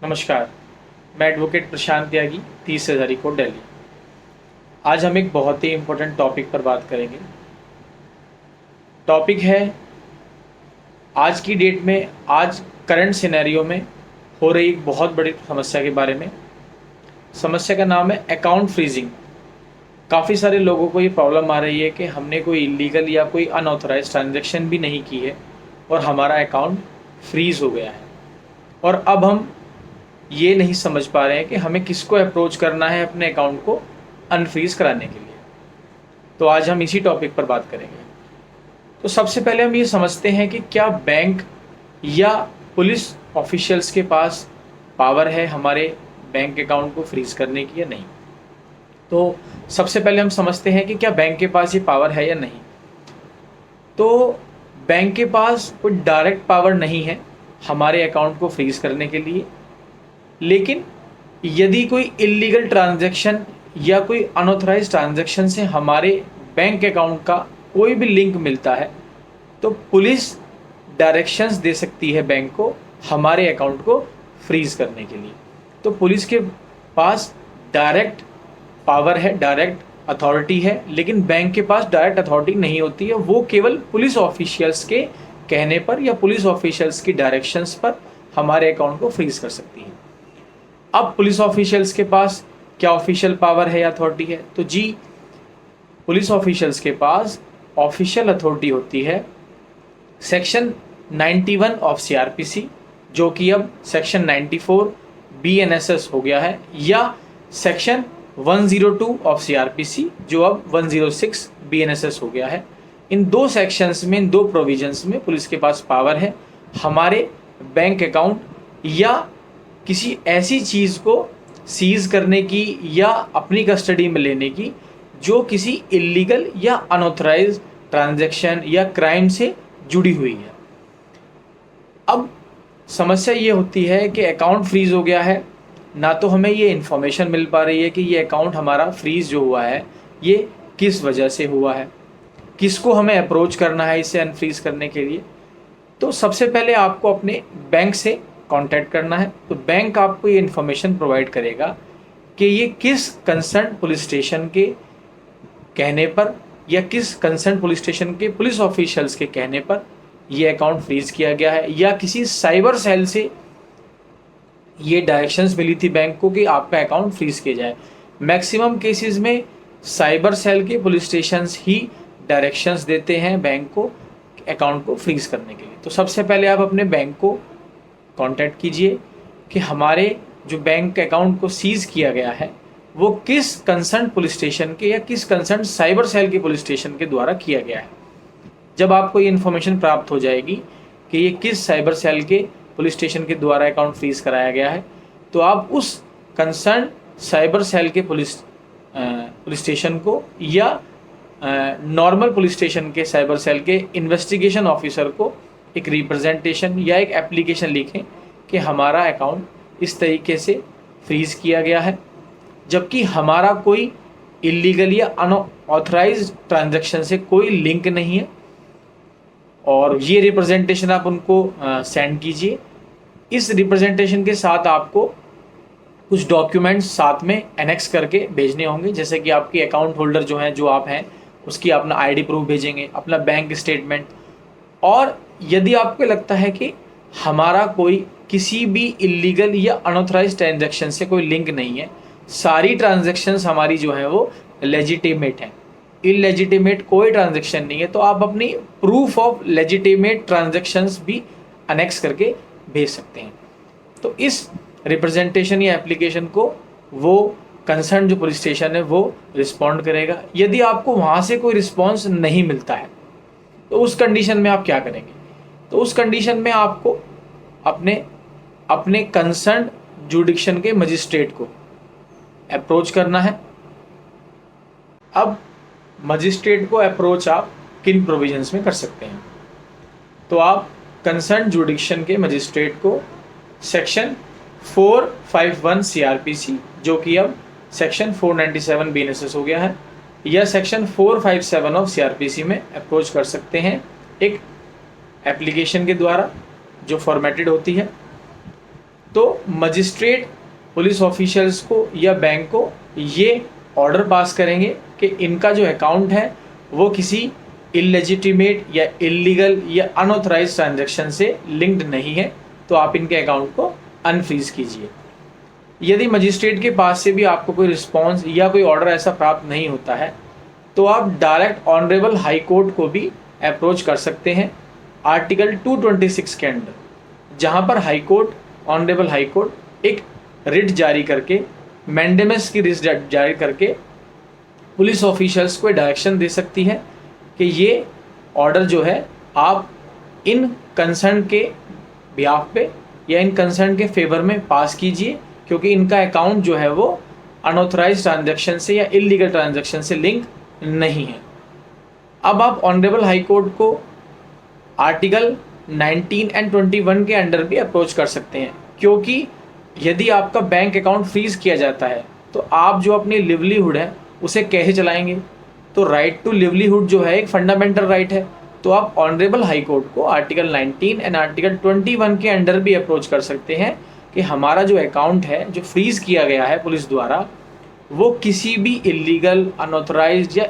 नमस्कार। मैं एडवोकेट प्रशांत त्यागी, 30 हज़ारी कोट, दिल्ली। आज हम एक बहुत ही इम्पोर्टेंट टॉपिक पर बात करेंगे। टॉपिक है आज की डेट में, आज करंट सिनेरियो में हो रही एक बहुत बड़ी समस्या के बारे में। समस्या का नाम है अकाउंट फ्रीजिंग। काफ़ी सारे लोगों को ये प्रॉब्लम आ रही है कि हमने कोई इलीगल या कोई अनऑथराइज ट्रांजैक्शन भी नहीं की है और हमारा अकाउंट फ्रीज़ हो गया है, और अब हम ये नहीं समझ पा रहे हैं कि हमें किसको अप्रोच करना है अपने अकाउंट को अनफ्रीज़ कराने के लिए। तो आज हम इसी टॉपिक पर बात करेंगे। तो सबसे पहले हम ये समझते हैं कि क्या बैंक या पुलिस ऑफिशियल्स के पास पावर है हमारे बैंक अकाउंट को फ्रीज़ करने की या नहीं। तो सबसे पहले हम समझते हैं कि क्या बैंक के पास ये पावर है या नहीं। तो बैंक के पास कोई डायरेक्ट पावर नहीं है हमारे अकाउंट को फ्रीज़ करने के लिए, लेकिन यदि कोई इलीगल ट्रांजैक्शन या कोई अनऑथराइज ट्रांजैक्शन से हमारे बैंक अकाउंट का कोई भी लिंक मिलता है तो पुलिस डायरेक्शंस दे सकती है बैंक को हमारे अकाउंट को फ्रीज़ करने के लिए। तो पुलिस के पास डायरेक्ट पावर है, डायरेक्ट अथॉरिटी है, लेकिन बैंक के पास डायरेक्ट अथॉरिटी नहीं होती है। वो केवल पुलिस ऑफिशियल्स के कहने पर या पुलिस ऑफिशियल्स की डायरेक्शंस पर हमारे अकाउंट को फ्रीज़ कर सकती है। अब पुलिस ऑफिशियल्स के पास क्या ऑफिशियल पावर है या अथॉरिटी है? तो जी, पुलिस ऑफिशियल्स के पास ऑफिशियल अथॉरिटी होती है सेक्शन 91 ऑफ सीआरपीसी, जो कि अब सेक्शन 94 बीएनएसएस हो गया है, या सेक्शन 102 ऑफ सीआरपीसी, जो अब 106 बीएनएसएस हो गया है। इन दो सेक्शंस में, इन दो प्रोविजंस में पुलिस के पास पावर है हमारे बैंक अकाउंट या किसी ऐसी चीज़ को सीज करने की या अपनी कस्टडी में लेने की जो किसी इलीगल या अनऑथराइज ट्रांजैक्शन या क्राइम से जुड़ी हुई है। अब समस्या ये होती है कि अकाउंट फ्रीज़ हो गया है, ना तो हमें ये इन्फॉर्मेशन मिल पा रही है कि ये अकाउंट हमारा फ्रीज़ जो हुआ है ये किस वजह से हुआ है, किसको हमें अप्रोच करना है इसे अनफ्रीज़ करने के लिए। तो सबसे पहले आपको अपने बैंक से कांटेक्ट करना है। तो बैंक आपको ये इन्फॉर्मेशन प्रोवाइड करेगा कि ये किस कंसर्न पुलिस स्टेशन के कहने पर या किस कंसर्न पुलिस स्टेशन के पुलिस ऑफिशियल्स के कहने पर ये अकाउंट फ्रीज़ किया गया है, या किसी साइबर सेल से ये डायरेक्शंस मिली थी बैंक को कि आपका अकाउंट फ्रीज़ किया जाए। मैक्सिमम केसेस में साइबर सेल के पुलिस स्टेशंस ही डायरेक्शंस देते हैं बैंक को अकाउंट को फ्रीज़ करने के लिए। तो सबसे पहले आप अपने बैंक को कांटेक्ट कीजिए कि हमारे जो बैंक अकाउंट को सीज़ किया गया है वो किस कंसर्न पुलिस स्टेशन के या किस कंसर्न साइबर सेल के पुलिस स्टेशन के द्वारा किया गया है। जब आपको ये इन्फॉर्मेशन प्राप्त हो जाएगी कि ये किस साइबर सेल के पुलिस स्टेशन के द्वारा अकाउंट फ्रीज़ कराया गया है, तो आप उस कंसर्न साइबर सेल के पुलिस स्टेशन को या नॉर्मल पुलिस स्टेशन के साइबर सेल के इन्वेस्टिगेशन ऑफिसर को एक रिप्रेजेंटेशन या एक एप्लीकेशन लिखें कि हमारा अकाउंट इस तरीके से फ्रीज़ किया गया है, जबकि हमारा कोई इलीगल या अनऑथराइज्ड ट्रांजैक्शन से कोई लिंक नहीं है। और ये रिप्रेजेंटेशन आप उनको सेंड कीजिए। इस रिप्रेजेंटेशन के साथ आपको कुछ डॉक्यूमेंट्स साथ में एनेक्स करके भेजने होंगे, जैसे कि आपके अकाउंट होल्डर जो हैं, जो आप हैं, उसकी अपना आईडी प्रूफ भेजेंगे, अपना बैंक स्टेटमेंट। और यदि आपको लगता है कि हमारा कोई किसी भी इलीगल या अनऑथराइज्ड ट्रांजैक्शन से कोई लिंक नहीं है, सारी ट्रांजैक्शंस हमारी जो है वो लेजिटिमेट हैं, इलेजिटिमेट कोई ट्रांजैक्शन नहीं है, तो आप अपनी प्रूफ ऑफ लेजिटिमेट ट्रांजैक्शंस भी अनेक्स करके भेज सकते हैं। तो इस रिप्रेजेंटेशन या एप्लीकेशन को वो कंसर्न जो पुलिस स्टेशन है वो रिस्पॉन्ड करेगा। यदि आपको वहाँ से कोई रिस्पॉन्स नहीं मिलता है तो उस कंडीशन में आप क्या करेंगे? तो उस कंडीशन में आपको अपने कंसर्न जुडिक्शन के मजिस्ट्रेट को अप्रोच करना है। अब मजिस्ट्रेट को अप्रोच आप किन प्रोविजंस में कर सकते हैं? तो आप कंसर्न जुडिक्शन के मजिस्ट्रेट को सेक्शन 451 सीआरपीसी, जो कि अब सेक्शन 497 बीएनएसएस हो गया है, या सेक्शन 457 ऑफ सीआरपीसी में अप्रोच कर सकते हैं एक एप्लीकेशन के द्वारा जो फॉर्मेटेड होती है। तो मजिस्ट्रेट पुलिस ऑफिशियल्स को या बैंक को ये ऑर्डर पास करेंगे कि इनका जो अकाउंट है वो किसी इलेजिटिमेट या इलीगल या अनऑथराइज ट्रांजैक्शन से लिंक्ड नहीं है, तो आप इनके अकाउंट को अनफ्रीज कीजिए। यदि मजिस्ट्रेट के पास से भी आपको कोई रिस्पॉन्स या कोई ऑर्डर ऐसा प्राप्त नहीं होता है तो आप डायरेक्ट ऑनरेबल हाई कोर्ट को भी अप्रोच कर सकते हैं आर्टिकल 226 के अंडर, जहां पर high court honourable high court एक रिट जारी करके, मैंडेमस की रिट जारी करके पुलिस ऑफिशियल्स को डायरेक्शन दे सकती है कि ये ऑर्डर जो है आप इन कंसर्न के बिहाफ पे या इन कंसर्न के फेवर में पास कीजिए, क्योंकि इनका अकाउंट जो है वो अनऑथराइज ट्रांजैक्शन से या इलीगल ट्रांजैक्शन से लिंक नहीं है। अब आप ऑनरेबल हाई कोर्ट को आर्टिकल 19 एंड 21 के अंडर भी अप्रोच कर सकते हैं, क्योंकि यदि आपका बैंक अकाउंट फ्रीज किया जाता है तो आप जो अपनी लिवलीहुड है उसे कैसे चलाएंगे। तो राइट टू लिवलीहुड जो है एक फंडामेंटल राइट है, तो आप ऑनरेबल हाई कोर्ट को आर्टिकल 19 एंड आर्टिकल 21 के अंडर भी अप्रोच कर सकते हैं कि हमारा जो अकाउंट है जो फ्रीज किया गया है पुलिस द्वारा वो किसी भी इलीगल, अनऑथराइज्ड या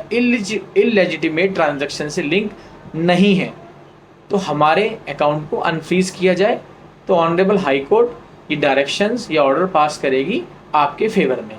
इलेजिटिमेट ट्रांजैक्शन से लिंक नहीं है, तो हमारे अकाउंट को अनफ्रीज किया जाए। तो ऑनरेबल हाई कोर्ट ये डायरेक्शंस या ऑर्डर पास करेगी आपके फेवर में।